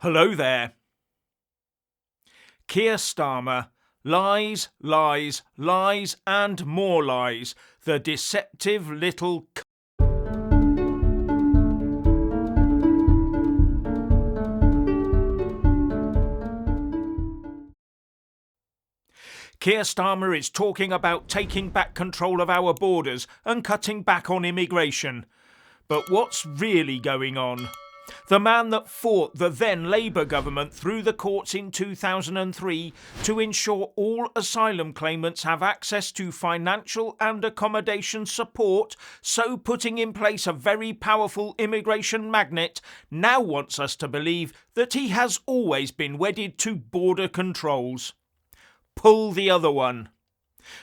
Hello there. Keir Starmer. Lies, lies, lies and more lies. The deceptive little Keir Starmer is talking about taking back control of our borders and cutting back on immigration. But what's really going on? The man that fought the then Labour government through the courts in 2003 to ensure all asylum claimants have access to financial and accommodation support, so putting in place a very powerful immigration magnet, now wants us to believe that he has always been wedded to border controls. Pull the other one.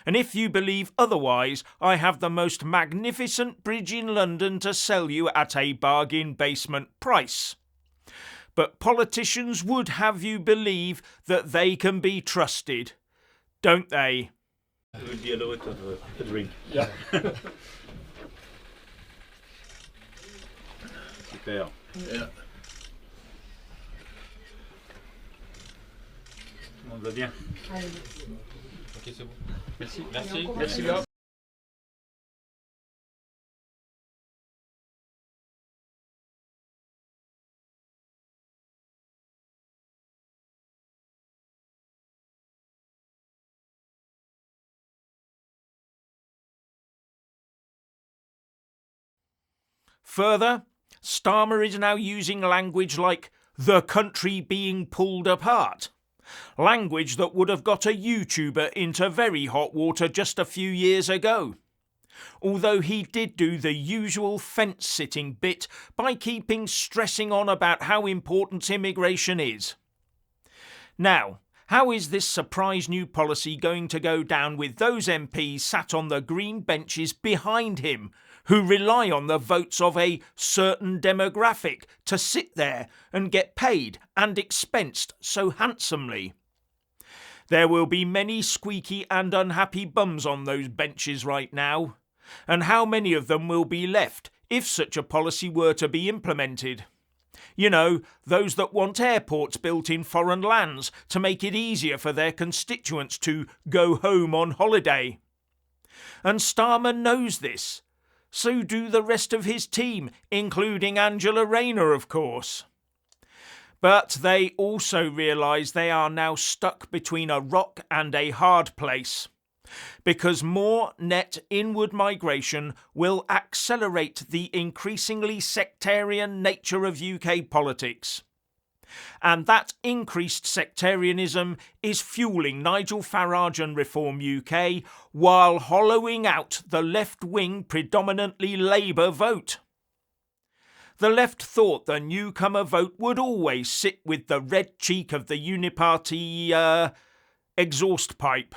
And if you believe otherwise, I have the most magnificent bridge in London to sell you at a bargain basement price. But politicians would have you believe that they can be trusted, don't they? It would be a lot of a drink. Yeah. Super. Yeah. Tout le monde va bien. Ok, c'est bon. Merci, merci. Merci bien. Further, Starmer is now using language like the country being pulled apart. Language that would have got a YouTuber into very hot water just a few years ago. Although he did do the usual fence-sitting bit by keeping stressing on about how important immigration is. Now, how is this surprise new policy going to go down with those MPs sat on the green benches behind him, who rely on the votes of a certain demographic to sit there and get paid and expensed so handsomely? There will be many squeaky and unhappy bums on those benches right now. And how many of them will be left if such a policy were to be implemented? You know, those that want airports built in foreign lands to make it easier for their constituents to go home on holiday. And Starmer knows this. So do the rest of his team, including Angela Rayner, of course. But they also realise they are now stuck between a rock and a hard place, because more net inward migration will accelerate the increasingly sectarian nature of UK politics. And that increased sectarianism is fueling Nigel Farage and Reform UK while hollowing out the left-wing predominantly Labour vote. The left thought the newcomer vote would always sit with the red cheek of the uniparty exhaust pipe.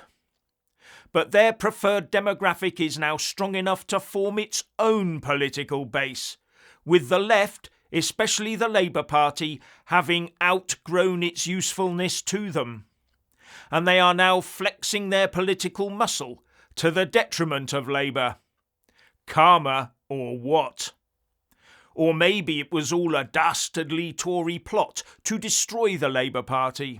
But their preferred demographic is now strong enough to form its own political base, with the left, especially the Labour Party, having outgrown its usefulness to them. And they are now flexing their political muscle to the detriment of Labour. Karma or what? Or maybe it was all a dastardly Tory plot to destroy the Labour Party.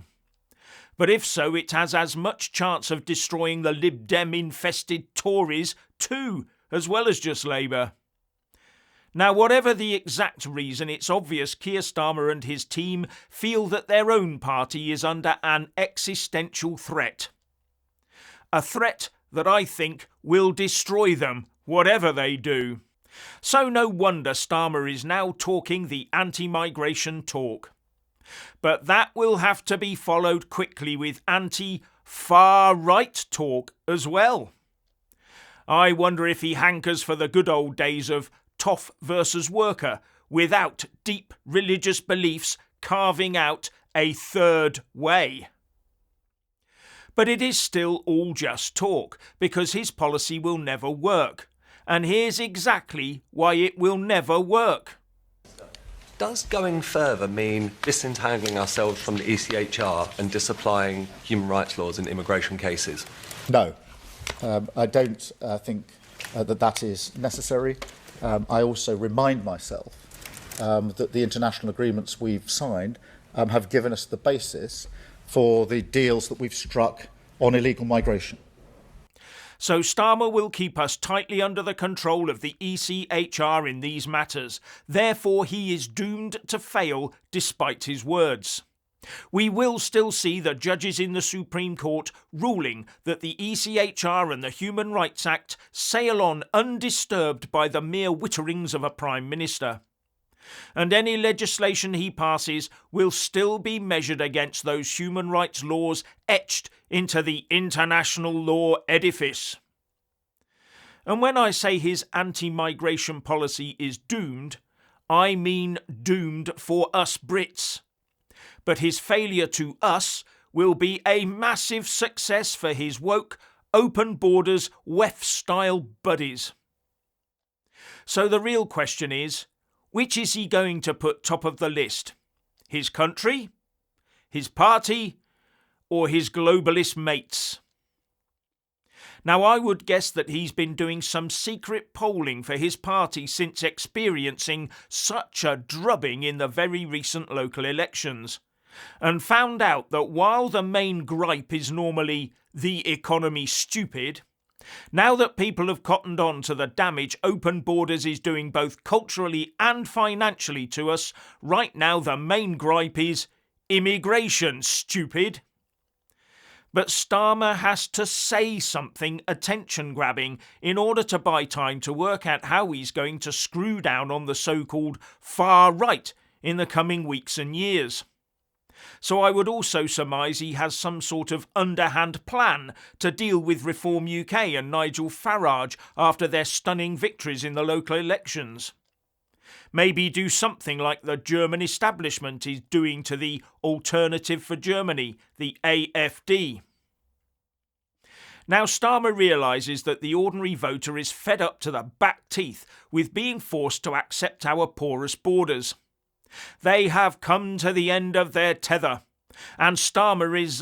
But if so, it has as much chance of destroying the Lib Dem-infested Tories too, as well as just Labour. Now, whatever the exact reason, it's obvious Keir Starmer and his team feel that their own party is under an existential threat. A threat that I think will destroy them, whatever they do. So no wonder Starmer is now talking the anti-migration talk. But that will have to be followed quickly with anti-far-right talk as well. I wonder if he hankers for the good old days of toff versus worker without deep religious beliefs carving out a third way. But it is still all just talk, because his policy will never work. And here's exactly why it will never work. Does going further mean disentangling ourselves from the ECHR and disapplying human rights laws in immigration cases? No, I don't think that is necessary. I also remind myself that the international agreements we've signed have given us the basis for the deals that we've struck on illegal migration. So Starmer will keep us tightly under the control of the ECHR in these matters. Therefore, he is doomed to fail despite his words. We will still see the judges in the Supreme Court ruling that the ECHR and the Human Rights Act sail on undisturbed by the mere witterings of a Prime Minister. And any legislation he passes will still be measured against those human rights laws etched into the international law edifice. And when I say his anti-migration policy is doomed, I mean doomed for us Brits. But his failure to us will be a massive success for his woke, open borders, WEF-style buddies. So the real question is, which is he going to put top of the list? His country, his party, or his globalist mates? Now, I would guess that he's been doing some secret polling for his party since experiencing such a drubbing in the very recent local elections, and found out that while the main gripe is normally the economy stupid, now that people have cottoned on to the damage open borders is doing both culturally and financially to us, right now the main gripe is immigration stupid. But Starmer has to say something attention-grabbing in order to buy time to work out how he's going to screw down on the so-called far right in the coming weeks and years. So I would also surmise he has some sort of underhand plan to deal with Reform UK and Nigel Farage after their stunning victories in the local elections. Maybe do something like the German establishment is doing to the Alternative for Germany, the AfD. Now Starmer realises that the ordinary voter is fed up to the back teeth with being forced to accept our porous borders. They have come to the end of their tether, and Starmer is,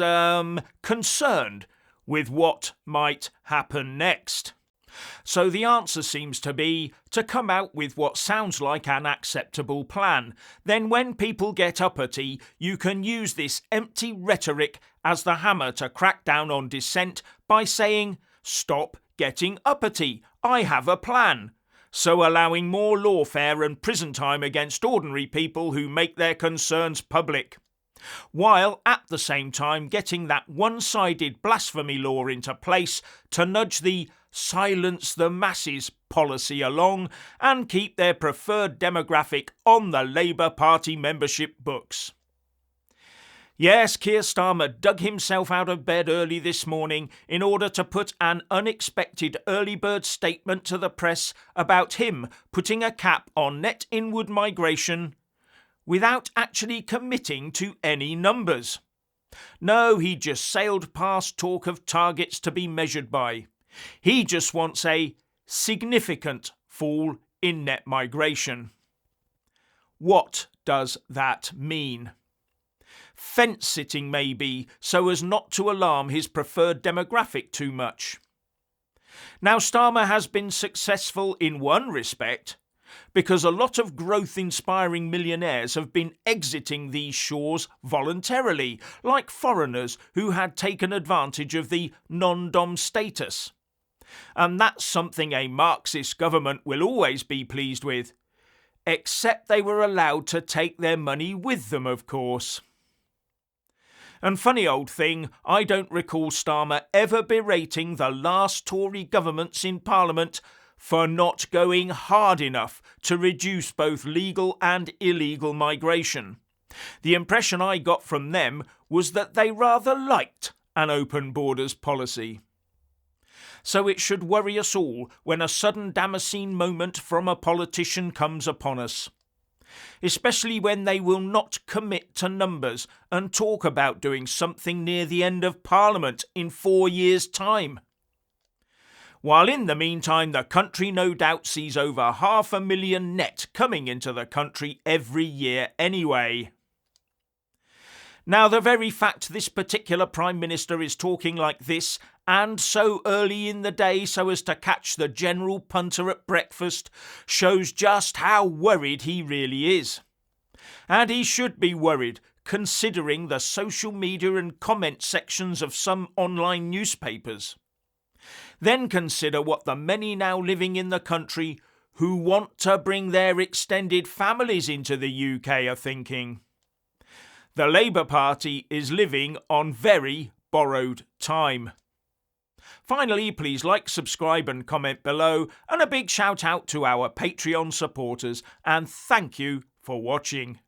concerned with what might happen next. So the answer seems to be to come out with what sounds like an acceptable plan. Then when people get uppity, you can use this empty rhetoric as the hammer to crack down on dissent by saying, "Stop getting uppity, I have a plan." So allowing more lawfare and prison time against ordinary people who make their concerns public, while at the same time getting that one-sided blasphemy law into place to nudge the silence the masses policy along and keep their preferred demographic on the Labour Party membership books. Yes, Keir Starmer dug himself out of bed early this morning in order to put an unexpected early bird statement to the press about him putting a cap on net inward migration without actually committing to any numbers. No, he just sailed past talk of targets to be measured by. He just wants a significant fall in net migration. What does that mean? Fence-sitting maybe, so as not to alarm his preferred demographic too much. Now Starmer has been successful in one respect, because a lot of growth-inspiring millionaires have been exiting these shores voluntarily, like foreigners who had taken advantage of the non-dom status. And that's something a Marxist government will always be pleased with, except they were allowed to take their money with them, of course. And funny old thing, I don't recall Starmer ever berating the last Tory governments in Parliament for not going hard enough to reduce both legal and illegal migration. The impression I got from them was that they rather liked an open borders policy. So it should worry us all when a sudden Damascene moment from a politician comes upon us, especially when they will not commit to numbers and talk about doing something near the end of Parliament in 4 years' time. While in the meantime the country no doubt sees over 500,000 net coming into the country every year anyway. Now the very fact this particular Prime Minister is talking like this, and so early in the day so as to catch the general punter at breakfast, shows just how worried he really is. And he should be worried, considering the social media and comment sections of some online newspapers. Then consider what the many now living in the country who want to bring their extended families into the UK are thinking. The Labour Party is living on very borrowed time. Finally, please like, subscribe and comment below, and a big shout out to our Patreon supporters, and thank you for watching.